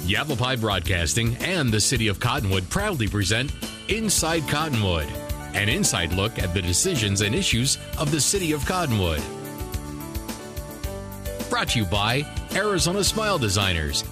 Yavapai Broadcasting and the City of Cottonwood proudly present Inside Cottonwood, an inside look at the decisions and issues of the City of Cottonwood. Brought to you by Arizona Smile Designers.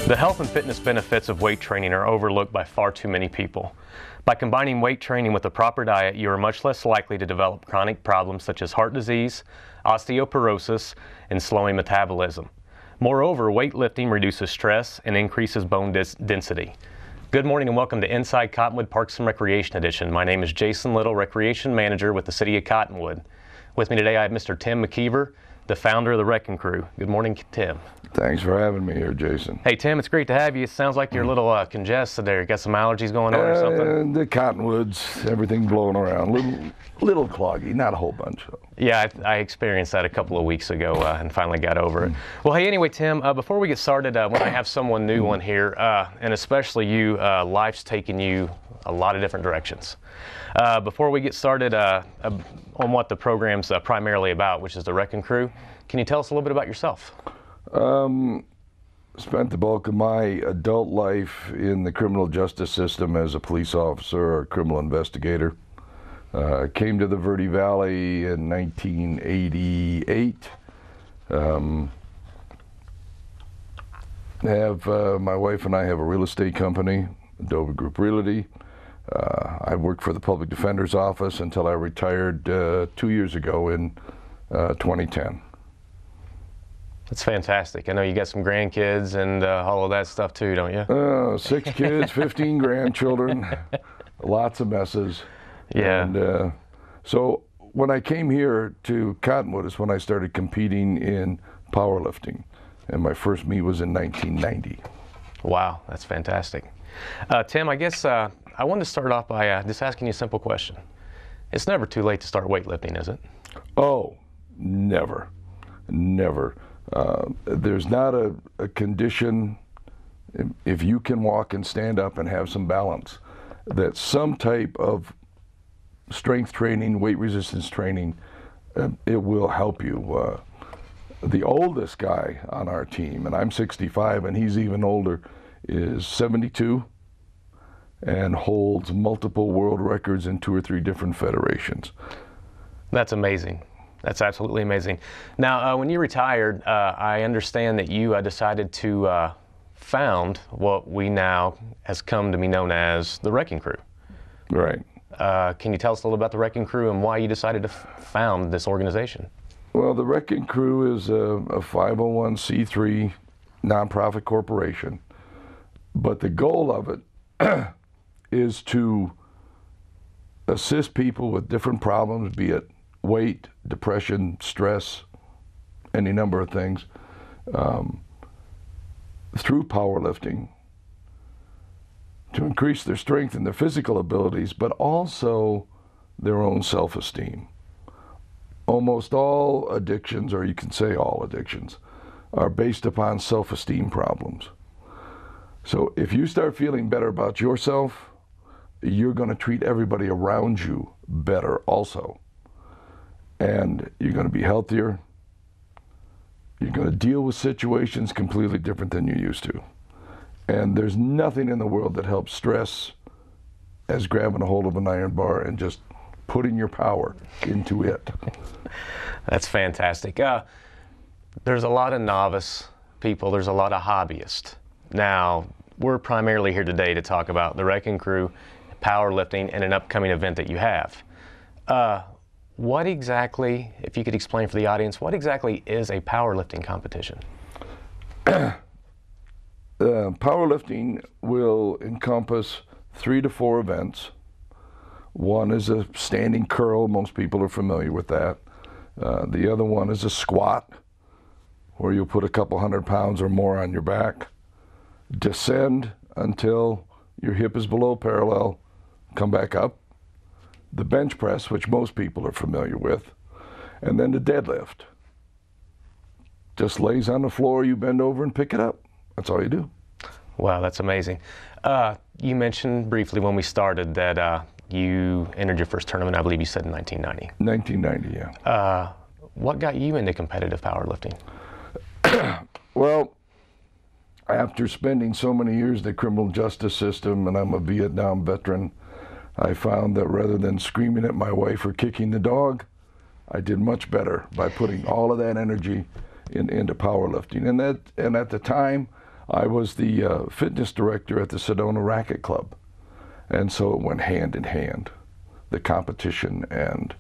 The health and fitness benefits of weight training are overlooked by far too many people. By combining weight training with a proper diet, you are much less likely to develop chronic problems such as heart disease, osteoporosis, and slowing metabolism. Moreover, weightlifting reduces stress and increases bone density. Good morning and welcome to Inside Cottonwood Parks and Recreation Edition. My name is Jason Little, Recreation Manager with the City of Cottonwood. With me today I have Mr. Tim McKeever, the founder of the Rec N Cru. Good morning, Tim. Thanks for having me here, Jason. Hey, Tim, it's great to have you. It sounds like you're a little congested there. You got some allergies going on or something? The cottonwoods, everything blowing around. Little cloggy, not a whole bunch. Though. Yeah, I experienced that a couple of weeks ago and finally got over it. Well, hey, anyway, Tim, before we get started, when I have someone new on here, and especially you, life's taking you a lot of different directions. Before we get started on what the program's primarily about, which is the Rec N Cru, can you tell us a little bit about yourself? Spent the bulk of my adult life in the criminal justice system as a police officer or criminal investigator. Came to the Verde Valley in 1988. My wife and I have a real estate company, Dover Group Realty. I worked for the Public Defender's Office until I retired 2 years ago in 2010. That's fantastic. I know you got some grandkids and all of that stuff too, don't you? 6 kids, 15 grandchildren, lots of messes. Yeah. And so when I came here to Cottonwood is when I started competing in powerlifting. And my first meet was in 1990. Wow, that's fantastic. Tim, I guess I wanted to start off by just asking you a simple question. It's never too late to start weightlifting, is it? Oh, never. Never. There's not a condition, if you can walk and stand up and have some balance, that some type of strength training, weight resistance training, it will help you. The oldest guy on our team, and I'm 65 and he's even older, is 72 and holds multiple world records in 2 or 3 different federations. That's amazing. That's absolutely amazing. Now, when you retired, I understand that you decided to found what we now has come to be known as the Rec N Cru. Right. Can you tell us a little about the Rec N Cru and why you decided to found this organization? Well, the Rec N Cru is a 501c3 nonprofit corporation, but the goal of it is to assist people with different problems, be it weight, depression, stress, any number of things, through powerlifting to increase their strength and their physical abilities, but also their own self-esteem. Almost all addictions, or you can say all addictions, are based upon self-esteem problems. So if you start feeling better about yourself, you're going to treat everybody around you better also. And you're going to be healthier. You're going to deal with situations completely different than you used to. And there's nothing in the world that helps stress as grabbing a hold of an iron bar and just putting your power into it. That's fantastic. There's a lot of novice people. There's a lot of hobbyists. Now, we're primarily here today to talk about the Rec N Cru, powerlifting, and an upcoming event that you have. What exactly, if you could explain for the audience, what exactly is a powerlifting competition? Powerlifting will encompass 3 to 4 events. One is a standing curl. Most people are familiar with that. The other one is a squat, where you'll put a couple 100 pounds or more on your back, descend until your hip is below parallel, come back up. The bench press, which most people are familiar with, and then the deadlift. Just lays on the floor, you bend over and pick it up. That's all you do. Wow, that's amazing. You mentioned briefly when we started that You entered your first tournament, I believe you said in 1990. 1990, yeah. What got you into competitive powerlifting? Well, after spending so many years in the criminal justice system, and I'm a Vietnam veteran, I found that rather than screaming at my wife or kicking the dog, I did much better by putting all of that energy into powerlifting. And at the time, I was the fitness director at the Sedona Racket Club. And so it went hand in hand, the competition and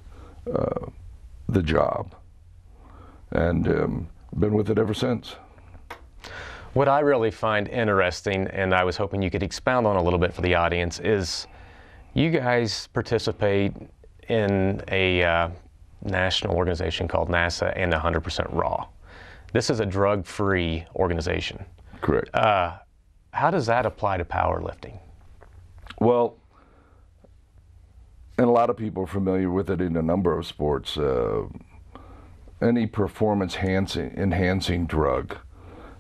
the job. And been with it ever since. What I really find interesting, and I was hoping you could expound on a little bit for the audience, is you guys participate in a national organization called NASA and 100% Raw. This is a drug-free organization. Correct. How does that apply to powerlifting? Well, and a lot of people are familiar with it in a number of sports. Any performance-enhancing drug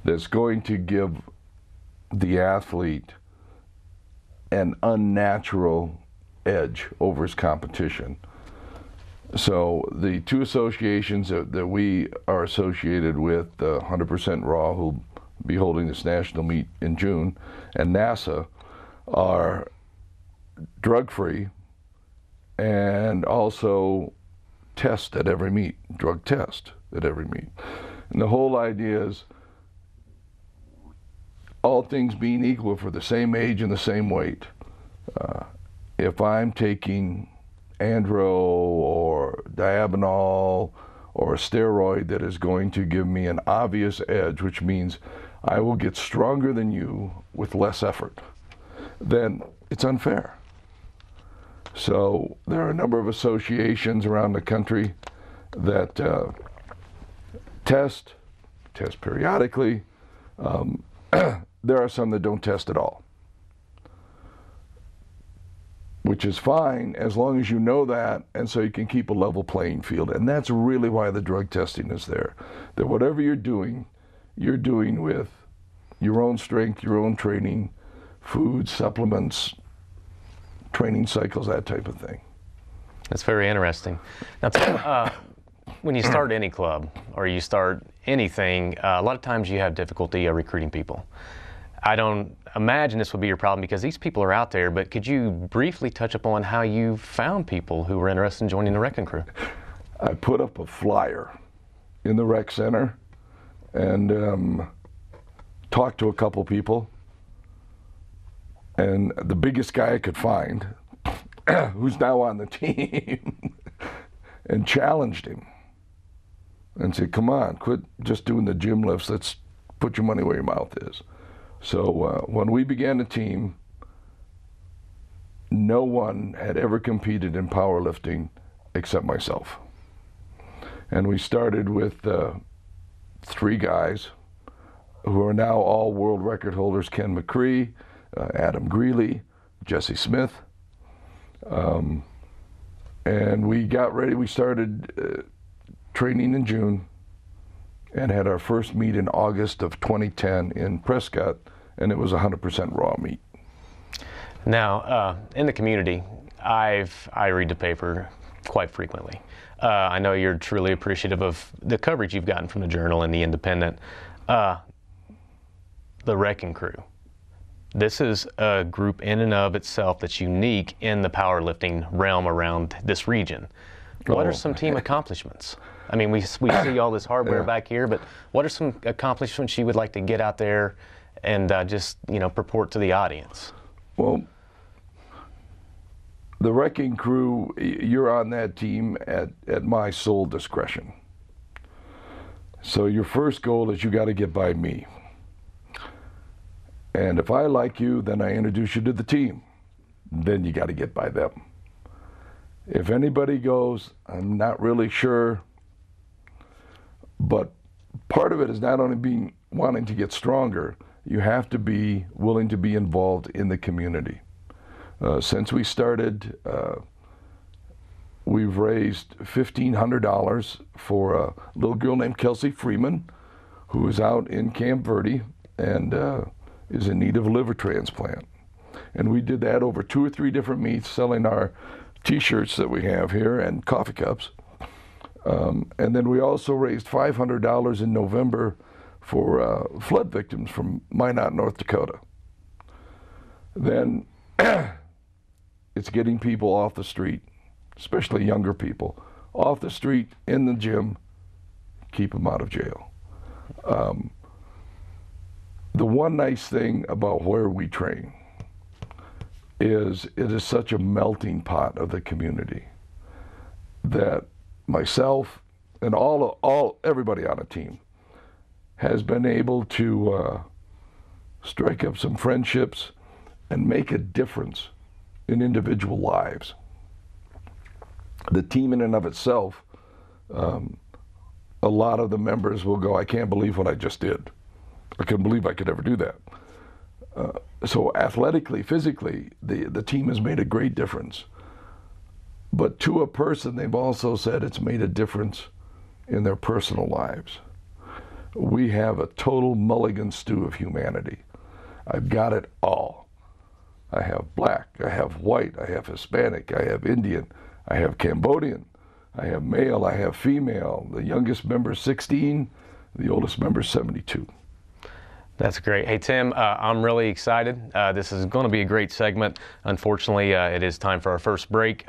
that's going to give the athlete an unnatural edge over his competition. So the two associations that we are associated with, 100% Raw, who'll be holding this national meet in June, and NASA, are drug-free and also test at every meet, drug test at every meet. And the whole idea is, all things being equal for the same age and the same weight, if I'm taking andro or diagonal or a steroid that is going to give me an obvious edge, which means I will get stronger than you with less effort, then it's unfair. So there are a number of associations around the country that test periodically. There are some that don't test at all, which is fine as long as you know that, and so you can keep a level playing field. And that's really why the drug testing is there. That whatever you're doing with your own strength, your own training, food, supplements, training cycles, that type of thing. That's very interesting. Now, when you start any club or you start anything, a lot of times you have difficulty recruiting people. I don't imagine this would be your problem because these people are out there, but could you briefly touch upon how you found people who were interested in joining the Rec N Cru? I put up a flyer in the rec center and talked to a couple people. And the biggest guy I could find, who's now on the team, and challenged him and said, come on, quit just doing the gym lifts. Let's put your money where your mouth is. So when we began the team, no one had ever competed in powerlifting except myself. And we started with 3 guys who are now all world record holders: Ken McCree, Adam Greeley, Jesse Smith. And we got ready. We started training in June and had our first meet in August of 2010 in Prescott, and it was 100% raw meat. Now, in the community, I read the paper quite frequently. I know you're truly appreciative of the coverage you've gotten from the Journal and the Independent. The Rec N Cru. This is a group in and of itself that's unique in the powerlifting realm around this region. What are some team accomplishments? I mean, we see all this hardware back here, but what are some accomplishments you would like to get out there and just, purport to the audience? Well, the Rec N Cru, you're on that team at my sole discretion. So your first goal is you got to get by me. And if I like you, then I introduce you to the team. Then you got to get by them. If anybody goes, I'm not really sure, but part of it is not only wanting to get stronger, you have to be willing to be involved in the community. Since we started, we've raised $1,500 for a little girl named Kelsey Freeman, who is out in Camp Verde and is in need of a liver transplant. And we did that over 2 or 3 different meets, selling our T-shirts that we have here and coffee cups. And then we also raised $500 in November for flood victims from Minot, North Dakota. Then it's getting people off the street, especially younger people, off the street, in the gym, keep them out of jail. The one nice thing about where we train is it is such a melting pot of the community that myself and everybody on the team has been able to strike up some friendships and make a difference in individual lives. The team in and of itself, a lot of the members will go, I can't believe what I just did. I couldn't believe I could ever do that. So athletically, physically, the team has made a great difference. But to a person, they've also said it's made a difference in their personal lives. We have a total mulligan stew of humanity. I've got it all. I have black, I have white, I have Hispanic, I have Indian, I have Cambodian, I have male, I have female. The youngest member is 16, the oldest member is 72. That's great. Hey, Tim, I'm really excited. This is going to be a great segment. Unfortunately, it is time for our first break.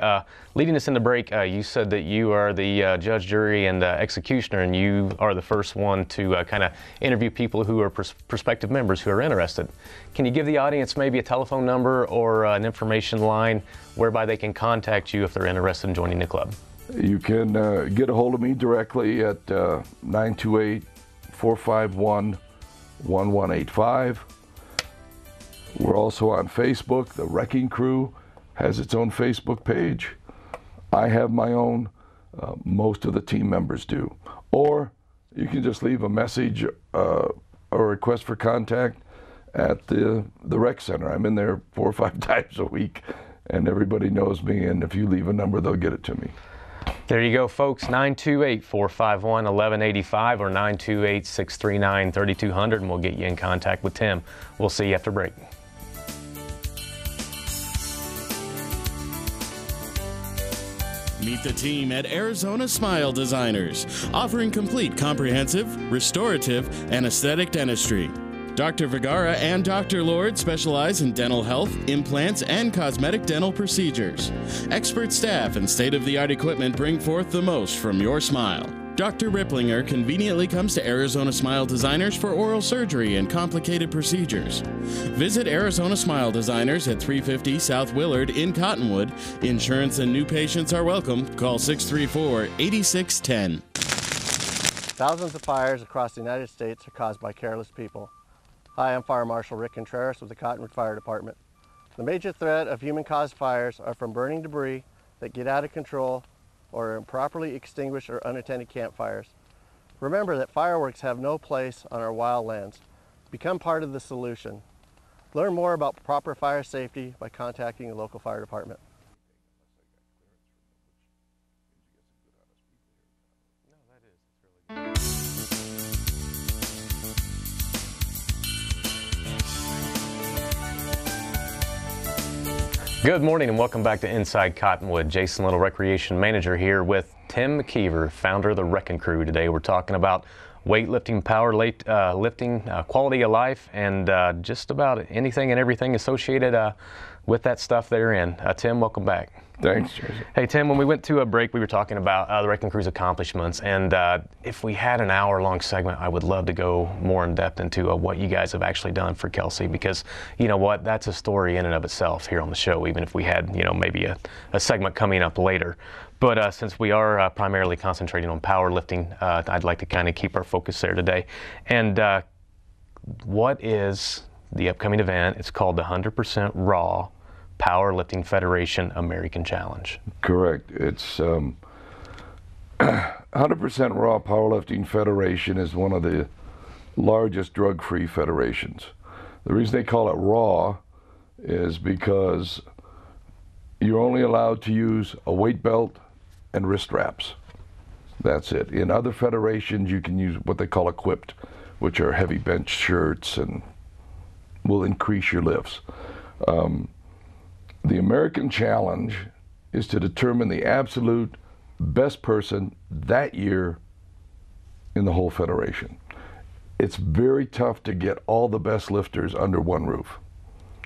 Leading us into break, you said that you are the judge, jury, and executioner, and you are the first one to kind of interview people who are prospective members who are interested. Can you give the audience maybe a telephone number or an information line whereby they can contact you if they're interested in joining the club? You can get a hold of me directly at 928-451-1185. We're also on Facebook. The Rec N Cru has its own Facebook page. I have my own. Most of the team members do. Or you can just leave a message or request for contact at the rec center. I'm in there 4 or 5 times a week, and everybody knows me, and if you leave a number, they'll get it to me. There you go, folks. 928-451-1185 or 928-639-3200, and we'll get you in contact with Tim. We'll see you after break. Meet the team at Arizona Smile Designers, offering complete, comprehensive, restorative, and aesthetic dentistry. Dr. Vergara and Dr. Lord specialize in dental health, implants, and cosmetic dental procedures. Expert staff and state-of-the-art equipment bring forth the most from your smile. Dr. Ripplinger conveniently comes to Arizona Smile Designers for oral surgery and complicated procedures. Visit Arizona Smile Designers at 350 South Willard in Cottonwood. Insurance and new patients are welcome. Call 634-8610. Thousands of fires across the United States are caused by careless people. Hi, I'm Fire Marshal Rick Contreras with the Cottonwood Fire Department. The major threat of human-caused fires are from burning debris that get out of control or improperly extinguished or unattended campfires. Remember that fireworks have no place on our wild lands. Become part of the solution. Learn more about proper fire safety by contacting the local fire department. Good morning and welcome back to Inside Cottonwood. Jason Little, Recreation Manager, here with Tim McKeever, founder of the Rec N Cru. Today we're talking about weightlifting, power lifting, quality of life, and just about anything and everything associated with that stuff they're in. Tim, welcome back. Thanks, Jason. Hey, Tim, when we went to a break, we were talking about the Rec N Cru's accomplishments, and if we had an hour-long segment, I would love to go more in depth into what you guys have actually done for Kelsey, because you know what, that's a story in and of itself here on the show, even if we had, you know, maybe a segment coming up later. But since we are primarily concentrating on powerlifting, I'd like to kind of keep our focus there today. And what is the upcoming event? It's called the 100% Raw Powerlifting Federation American Challenge. Correct. It's 100% Raw Powerlifting Federation is one of the largest drug-free federations. The reason they call it raw is because you're only allowed to use a weight belt and wrist wraps. That's it. In other federations, you can use what they call equipped, which are heavy bench shirts and will increase your lifts. The American challenge is to determine the absolute best person that year in the whole federation. It's very tough to get all the best lifters under one roof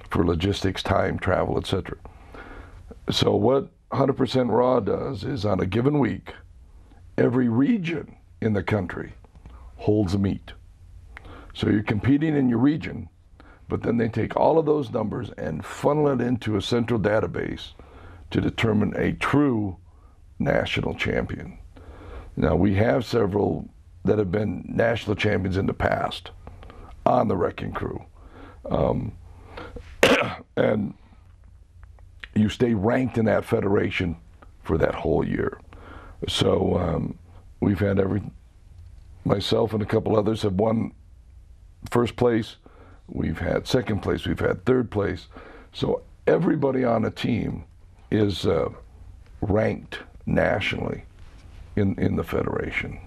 for logistics, time, travel, etc. So what 100% Raw does is on a given week, every region in the country holds a meet. So you're competing in your region, but then they take all of those numbers and funnel it into a central database to determine a true national champion. Now, we have several that have been national champions in the past on the Rec N Cru. And you stay ranked in that federation for that whole year. So we've had myself and a couple others have won first place. We've had second place. We've had third place. So everybody on a team is ranked nationally in the federation.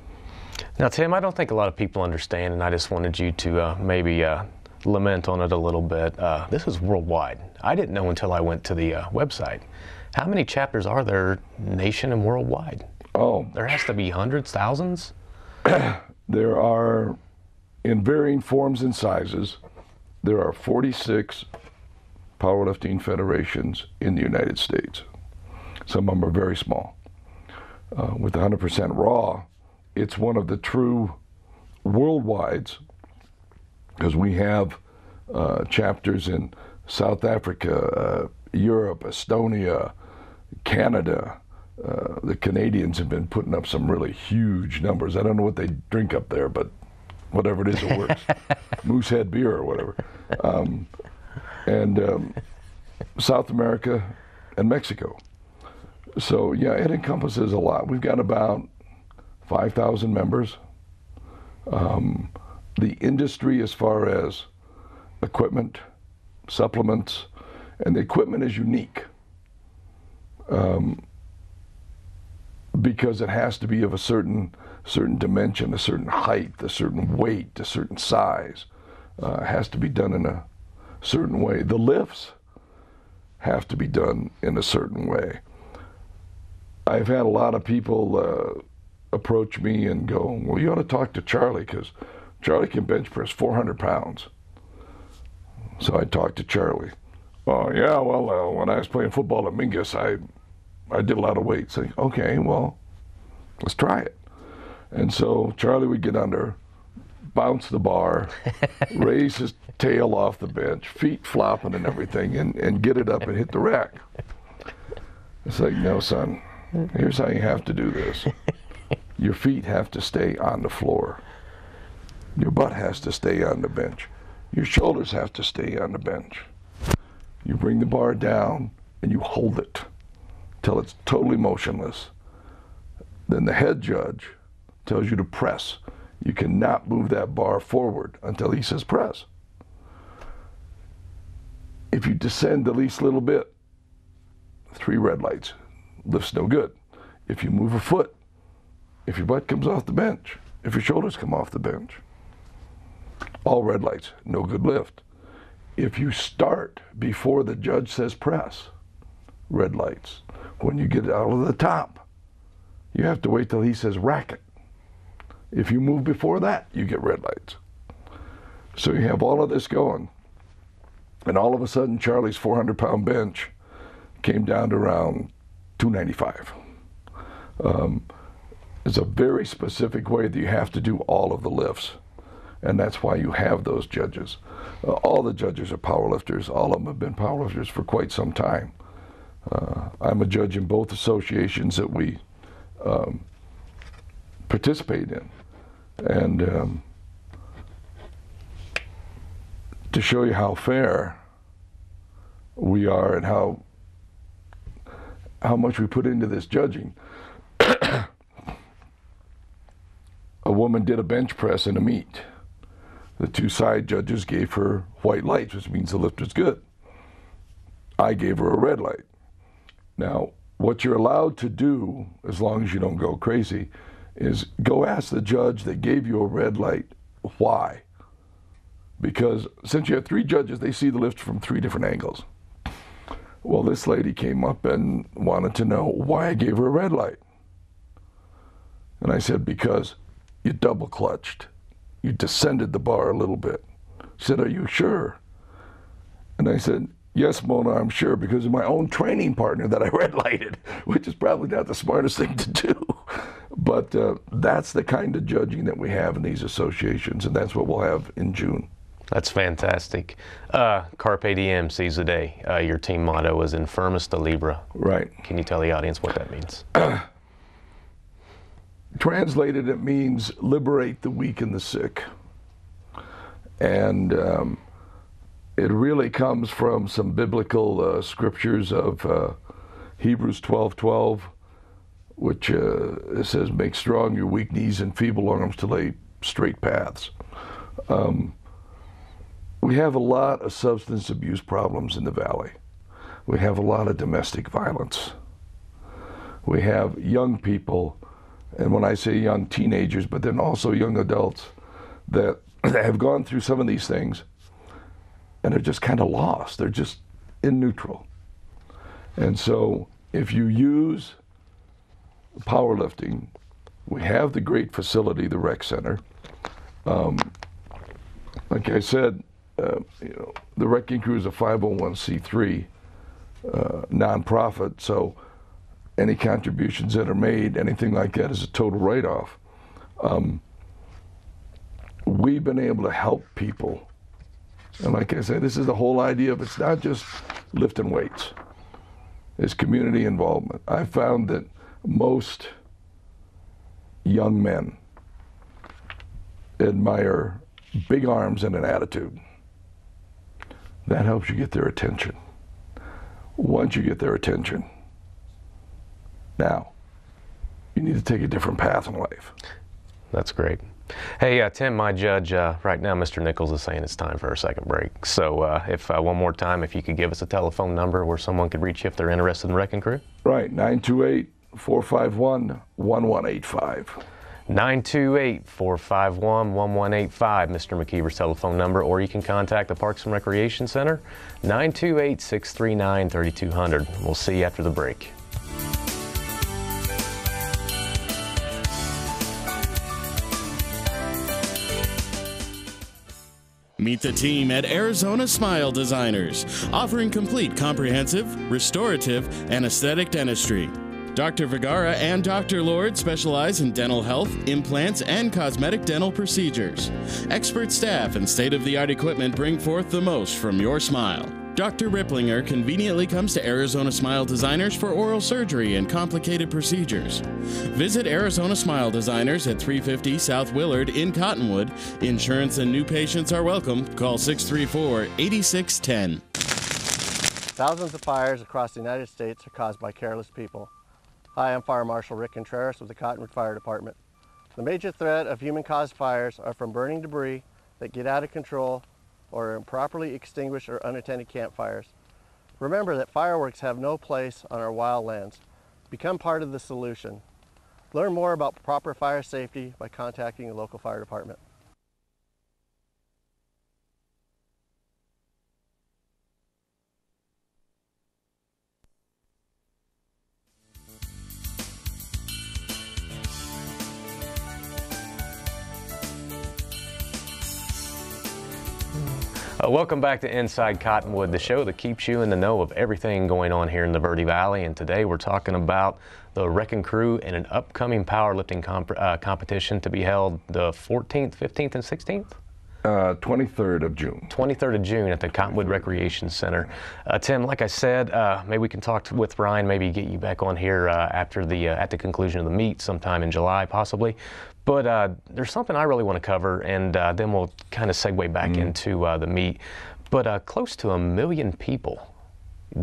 Now, Tim, I don't think a lot of people understand, and I just wanted you to maybe lament on it a little bit. This is worldwide. I didn't know until I went to the website. How many chapters are there nation and worldwide? Oh. There has to be hundreds, thousands? There are, in varying forms and sizes, there are 46 powerlifting federations in the United States. Some of them are very small. With 100% Raw, it's one of the true worldwides, because we have chapters in South Africa, Europe, Estonia, Canada. The Canadians have been putting up some really huge numbers. I don't know what they drink up there, but whatever it is, it works. Moosehead beer or whatever. And South America and Mexico. So yeah, it encompasses a lot. We've got about 5,000 members. The industry, as far as equipment, supplements, and the equipment is unique because it has to be of a certain dimension, a certain height, a certain weight, a certain size. It has to be done in a certain way. The lifts have to be done in a certain way. I've had a lot of people approach me and go, well, you ought to talk to Charlie, because Charlie can bench press 400 pounds. So I talked to Charlie. Oh, yeah, well, when I was playing football at Mingus, I did a lot of weights. So, okay, well, let's try it. And so Charlie would get under, bounce the bar, raise his tail off the bench, feet flopping and everything, and get it up and hit the rack. It's like, no, son, here's how you have to do this. Your feet have to stay on the floor. Your butt has to stay on the bench. Your shoulders have to stay on the bench. You bring the bar down and you hold it till it's totally motionless. Then the head judge tells you to press. You cannot move that bar forward until he says press. If you descend the least little bit, 3 red lights. Lift's no good. If you move a foot, if your butt comes off the bench, if your shoulders come off the bench, all red lights, no good lift. If you start before the judge says press, red lights. When you get out of the top, you have to wait till he says racket. If you move before that, you get red lights. So you have all of this going. And all of a sudden, Charlie's 400-pound bench came down to around 295. It's a very specific way that you have to do all of the lifts. And that's why you have those judges. All the judges are powerlifters. All of them have been powerlifters for quite some time. I'm a judge in both associations that we participate in. And to show you how fair we are and how much we put into this judging, a woman did a bench press in a meet. The 2 side judges gave her white lights, which means the lift was good. I gave her a red light. Now, what you're allowed to do, as long as you don't go crazy, is go ask the judge that gave you a red light why. Because since you have 3 judges, they see the lift from 3 different angles. Well, this lady came up and wanted to know why I gave her a red light. And I said, because you double clutched. You descended the bar a little bit. She said, are you sure? And I said, yes, Mona, I'm sure, because of my own training partner that I red lighted, which is probably not the smartest thing to do. But that's the kind of judging that we have in these associations, and that's what we'll have in June. That's fantastic. Carpe diem, seize the day. Your team motto is Infirmus de Libra. Right. Can you tell the audience what that means? Translated, it means liberate the weak and the sick. And it really comes from some biblical scriptures of Hebrews 12:12, which it says, make strong your weak knees and feeble arms to lay straight paths. We have a lot of substance abuse problems in the Valley. We have a lot of domestic violence. We have young people, and when I say young, teenagers, but then also young adults that have gone through some of these things and are just kind of lost. They're just in neutral. And so if you use powerlifting, we have the great facility, the rec center. Like I said, the Rec N Cru is a 501c3 nonprofit, so any contributions that are made, anything like that, is a total write-off. We've been able to help people. And like I said, this is the whole idea of it's not just lifting weights. It's community involvement. I found that most young men admire big arms and an attitude. That helps you get their attention. Once you get their attention, now you need to take a different path in life. That's great. Hey, Tim, my judge, right now Mr. Nichols is saying it's time for our second break. So if one more time, if you could give us a telephone number where someone could reach you if they're interested in Rec N Cru. Right, 928-451-1185. 928-451-1185, Mr. McKeever's telephone number, or you can contact the Parks and Recreation Center, 928-639-3200. We'll see you after the break. Meet the team at Arizona Smile Designers, offering complete, comprehensive, restorative, and aesthetic dentistry. Dr. Vergara and Dr. Lord specialize in dental health, implants, and cosmetic dental procedures. Expert staff and state-of-the-art equipment bring forth the most from your smile. Dr. Ripplinger conveniently comes to Arizona Smile Designers for oral surgery and complicated procedures. Visit Arizona Smile Designers at 350 South Willard in Cottonwood. Insurance and new patients are welcome. Call 634-8610. Thousands of fires across the United States are caused by careless people. Hi, I'm Fire Marshal Rick Contreras with the Cottonwood Fire Department. The major threat of human-caused fires are from burning debris that get out of control or improperly extinguished or unattended campfires. Remember that fireworks have no place on our wild lands. Become part of the solution. Learn more about proper fire safety by contacting the local fire department. Welcome back to Inside Cottonwood, the show that keeps you in the know of everything going on here in the Verde Valley. And today we're talking about the Rec N Cru and an upcoming powerlifting competition to be held the 14th, 15th, and 16th? 23rd of June. 23rd of June at the Cottonwood Recreation Center. Tim, like I said, maybe we can talk with Ryan, maybe get you back on here after the at the conclusion of the meet sometime in July, possibly. But there's something I really want to cover, and then we'll kind of segue back into the meet. But close to 1 million people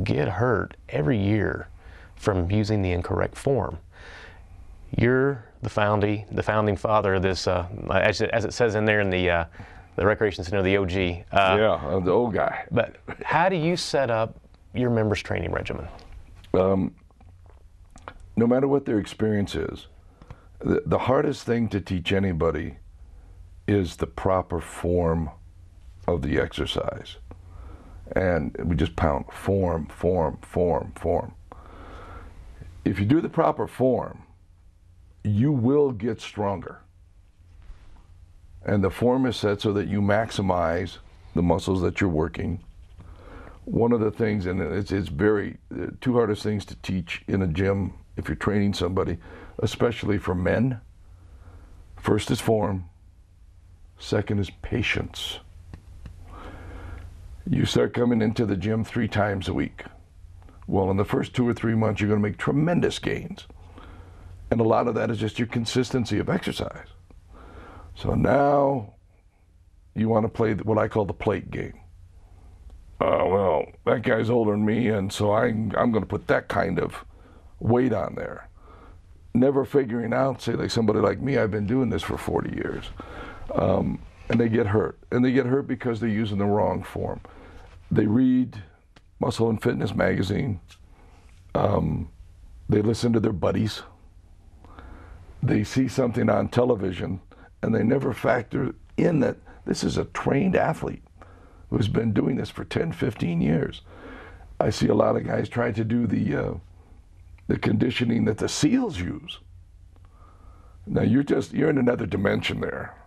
get hurt every year from using the incorrect form. You're the founding father of this, as it says in there in the Recreation Center, the OG. Yeah, I'm the old guy. But how do you set up your members' training regimen? No matter what their experience is, the hardest thing to teach anybody is the proper form of the exercise. And we just pound form, form, form, form. If you do the proper form, you will get stronger. And the form is set so that you maximize the muscles that you're working. One of the things, and it's very, two hardest things to teach in a gym if you're training somebody, especially for men. First is form, second is patience. You start coming into the gym 3 times a week. Well, in the first 2 or 3 months, you're going to make tremendous gains. And a lot of that is just your consistency of exercise. So now you want to play what I call the plate game. Well, that guy's older than me, and so I'm going to put that kind of weight on there. Never figuring out, say, like somebody like me, I've been doing this for 40 years. And they get hurt. And they get hurt because they're using the wrong form. They read Muscle and Fitness magazine. They listen to their buddies. They see something on television, and they never factor in that this is a trained athlete who's been doing this for 10, 15 years. I see a lot of guys trying to do the conditioning that the SEALs use. Now you're in another dimension there.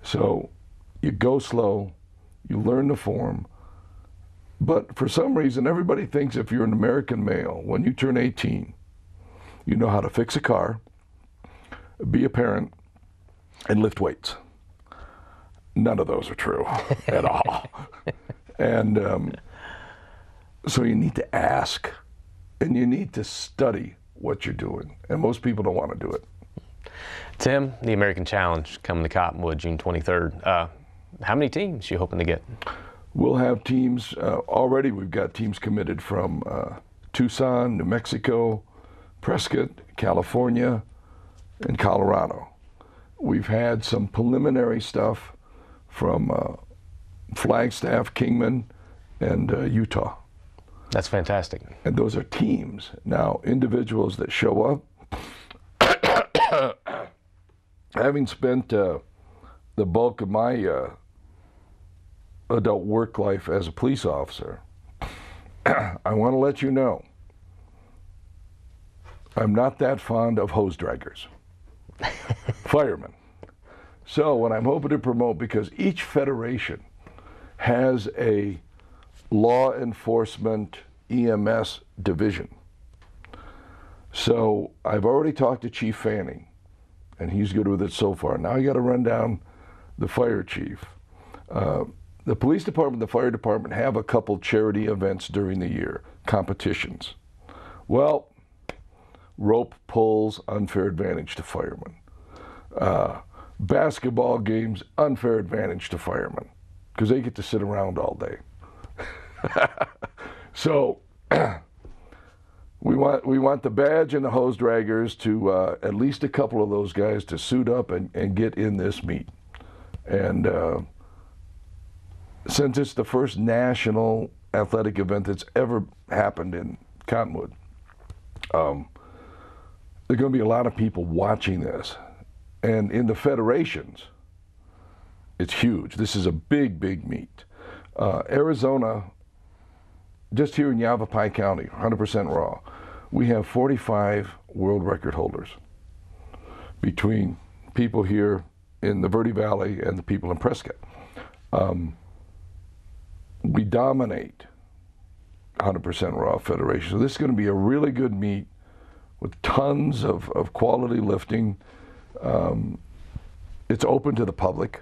So you go slow, you learn the form, but for some reason everybody thinks if you're an American male, when you turn 18, you know how to fix a car, be a parent, and lift weights. None of those are true at all. And so you need to ask, and you need to study what you're doing. And most people don't want to do it. Tim, the American Challenge coming to Cottonwood June 23rd. How many teams you hoping to get? We'll have teams, already we've got teams committed from Tucson, New Mexico, Prescott, California, and Colorado. We've had some preliminary stuff from Flagstaff, Kingman, and Utah. That's fantastic. And those are teams. Now, individuals that show up, having spent the bulk of my adult work life as a police officer, I want to let you know, I'm not that fond of hose draggers, firemen. So what I'm hoping to promote, because each federation has a law enforcement EMS division. So I've already talked to Chief Fanning, and he's good with it so far. Now I got to run down the fire chief. The police department, the fire department have a couple charity events during the year, competitions. Well, rope pulls, unfair advantage to firemen. Basketball games, unfair advantage to firemen, because they get to sit around all day. So we want the badge and the hose draggers to at least a couple of those guys to suit up and get in this meet. And since it's the first national athletic event that's ever happened in Cottonwood, there are going to be a lot of people watching this. And in the federations, it's huge. This is a big, big meet. Arizona, just here in Yavapai County, 100% raw, we have 45 world record holders between people here in the Verde Valley and the people in Prescott. We dominate 100% raw federation. So this is going to be a really good meet with tons of quality lifting. It's open to the public.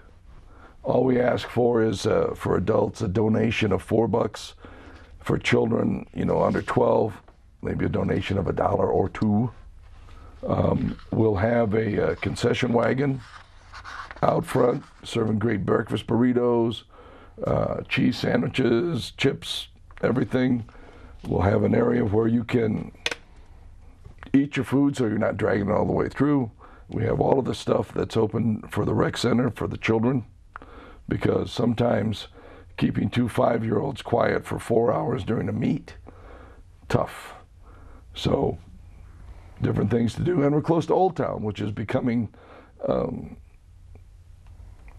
All we ask for is, for adults, a donation of $4. For children, under 12, maybe a donation of $1 or $2. We'll have a concession wagon out front serving great breakfast burritos, cheese sandwiches, chips, everything. We'll have an area where you can eat your food so you're not dragging it all the way through. We have all of the stuff that's open for the rec center for the children, because sometimes keeping 2 5-year-olds quiet for 4 hours during a meet, tough. So different things to do. And we're close to Old Town, which is becoming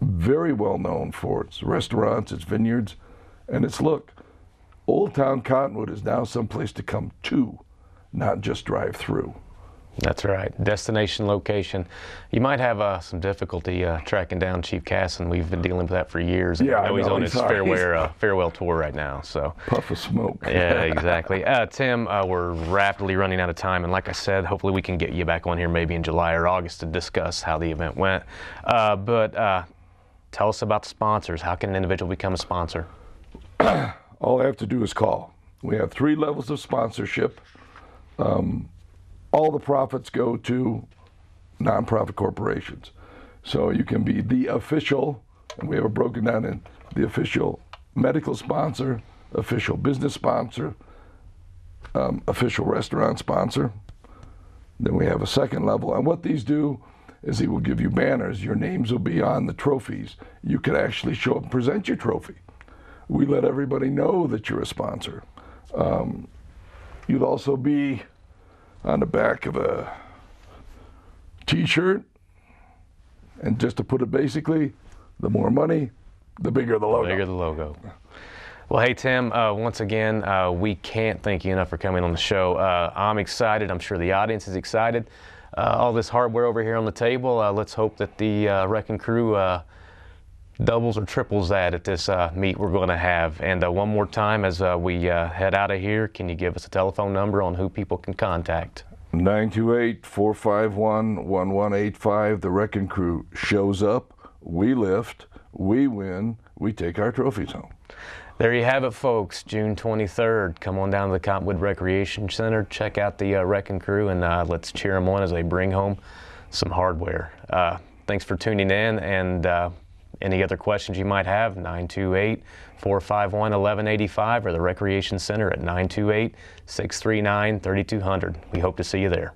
very well known for its restaurants, its vineyards, and its look. Old Town Cottonwood is now someplace to come to, not just drive through. That's right. Destination location. You might have some difficulty tracking down Chief Casson. We've been dealing with that for years. Yeah, I know he's on his hard. farewell tour right now. So Puff of smoke. yeah, exactly. Tim, we're rapidly running out of time, and like I said, hopefully we can get you back on here maybe in July or August to discuss how the event went. But tell us about the sponsors. How can an individual become a sponsor? All I have to do is call. We have 3 levels of sponsorship. All the profits go to nonprofit corporations. So you can be the official, and we have it broken down in the official medical sponsor, official business sponsor, official restaurant sponsor. Then we have a second level. And what these do is he will give you banners. Your names will be on the trophies. You can actually show up and present your trophy. We let everybody know that you're a sponsor. You'd also be on the back of a t-shirt, and just to put it basically, the more money, the bigger the logo. The bigger the logo. Well, hey, Tim, once again, we can't thank you enough for coming on the show. I'm excited. I'm sure the audience is excited. All this hardware over here on the table, let's hope that the Rec N Cru doubles or triples that at this meet we're going to have. And one more time as we head out of here, can you give us a telephone number on who people can contact? 928-451-1185. The Rec N Cru shows up, we lift, we win, we take our trophies home. There you have it, folks. June 23rd. Come on down to the Cottonwood Recreation Center, check out the Rec N Cru, and let's cheer them on as they bring home some hardware. Thanks for tuning in, and any other questions you might have, 928-451-1185 or the Recreation Center at 928-639-3200. We hope to see you there.